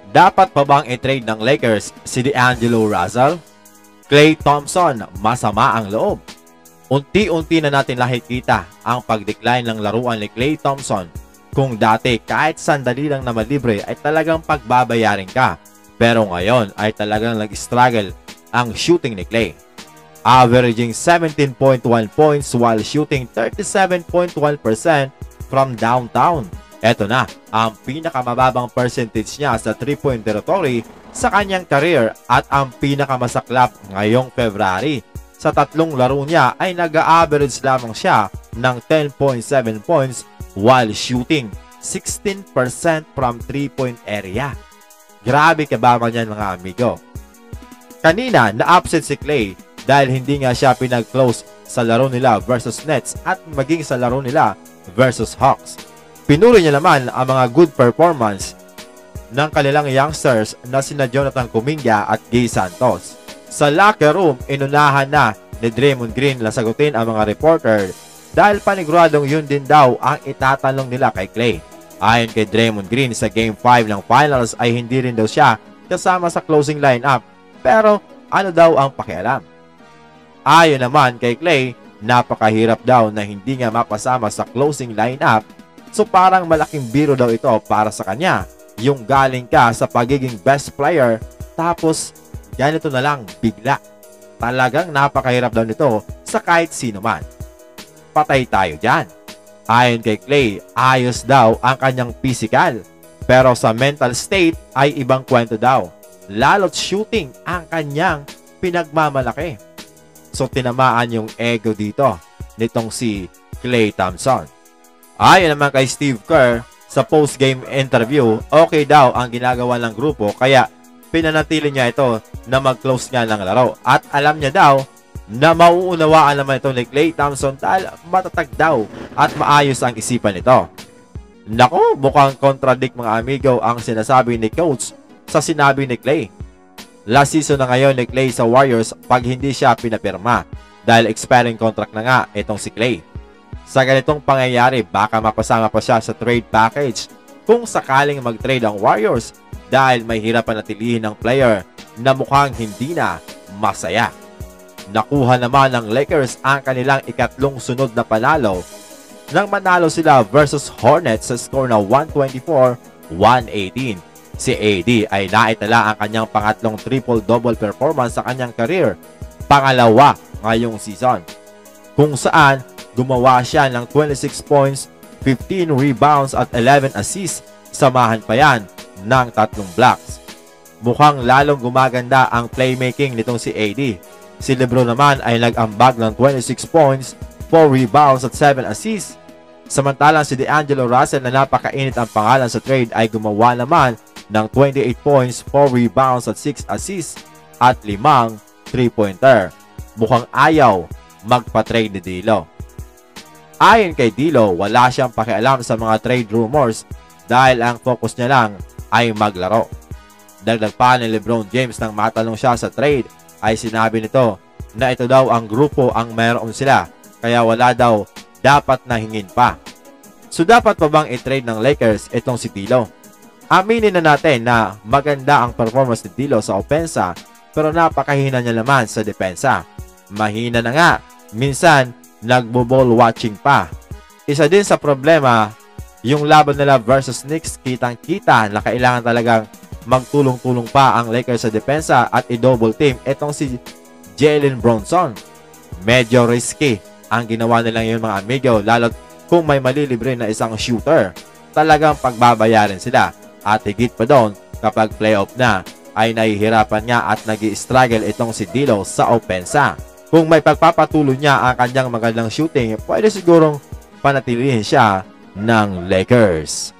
Dapat pa bang i-trade ng Lakers si D'Angelo Russell? Klay Thompson, masama ang loob. Unti-unti na natin nakikita ang pag-decline ng laruan ni Klay Thompson. Kung dati kahit sandali lang na malibre ay talagang pagbabayarin ka. Pero ngayon ay talagang nag-struggle ang shooting ni Klay. Averaging 17.1 points while shooting 37.1% from downtown. Eto na ang pinakamababang percentage niya sa 3-point territory sa kanyang career at ang pinakamasaklap ngayong February. Sa tatlong laro niya ay nag-a-average lamang siya ng 10.7 points while shooting 16% from 3-point area. Grabe kabaman yan mga amigo. Kanina na-upset si Klay dahil hindi nga siya pinag-close sa laro nila versus Nets at maging sa laro nila versus Hawks. Pinuri niya naman ang mga good performance ng kanilang youngsters na sina Jonathan Kuminga at Guy Santos. Sa locker room, inunahan na ni Draymond Green na sagutin ang mga reporter dahil paniguradong yun din daw ang itatanong nila kay Klay. Ayon kay Draymond Green, sa Game 5 ng Finals ay hindi rin daw siya kasama sa closing lineup, pero ano daw ang pakialam? Ayon naman kay Klay, napakahirap daw na hindi nga mapasama sa closing lineup, so parang malaking biro daw ito para sa kanya. Yung galing ka sa pagiging best player tapos ganito na lang bigla. Talagang napakahirap daw nito sa kahit sino man. Patay tayo dyan. Ayon kay Klay, ayos daw ang kanyang physical. Pero sa mental state ay ibang kwento daw. Lalo't shooting ang kanyang pinagmamalaki. So tinamaan yung ego dito nitong si Klay Thompson. Ayon naman kay Steve Kerr, sa post-game interview, okay daw ang ginagawa ng grupo kaya pinanatili niya ito na mag-close nga ng laro. At alam niya daw na mauunawaan naman ito ni Klay Thompson dahil matatag daw at maayos ang isipan nito. Nako, mukhang contradict mga amigo ang sinasabi ni Coach sa sinabi ni Klay. Last season na ngayon ni Klay sa Warriors pag hindi siya pinapirma dahil expiring contract na nga itong si Klay. Sa ganitong pangyayari, baka mapasama pa siya sa trade package kung sakaling mag-trade ang Warriors dahil may hirap panatilihin ng player na mukhang hindi na masaya. Nakuha naman ng Lakers ang kanilang ikatlong sunod na panalo nang manalo sila versus Hornets sa score na 124-118. Si AD ay naitala ang kanyang pangatlong triple-double performance sa kanyang career, pangalawa ngayong season, kung saan gumawa siya ng 26 points, 15 rebounds at 11 assists, samahan pa yan ng 3 blocks. Mukhang lalong gumaganda ang playmaking nitong si AD. Si LeBron naman ay nag-ambag ng 26 points, 4 rebounds at 7 assists. Samantalang si D'Angelo Russell na napakainit ang pangalan sa trade ay gumawa naman ng 28 points, 4 rebounds at 6 assists at 5 3-pointer. Mukhang ayaw magpa-trade ni D'Lo. Ayon kay D'Lo, wala siyang pakialam sa mga trade rumors dahil ang focus niya lang ay maglaro. Dagdag pa ni LeBron James nang matanong siya sa trade ay sinabi nito na ito daw ang grupo ang mayroon sila kaya wala daw dapat na hingin pa. So dapat pa bang i-trade ng Lakers itong si D'Lo? Aminin na natin na maganda ang performance ni D'Lo sa opensa pero napakahina niya naman sa depensa. Mahina na nga, minsan nagbo-ball watching pa. Isa din sa problema, yung laban nila versus Knicks, kitang-kita na kailangan talagang magtulong-tulong pa ang Lakers sa depensa at i-double team itong si Jalen Brunson. Medyo risky ang ginawa nilang yun mga amigo, lalo't kung may malilibre na isang shooter, talagang pagbabayarin sila. At higit pa doon, kapag playoff na, ay nahihirapan nga at nag-i-struggle itong si D'Lo sa opensa. Kung may pagpapatuloy niya ang kanyang magandang shooting, pwede sigurong panatilihin siya ng Lakers.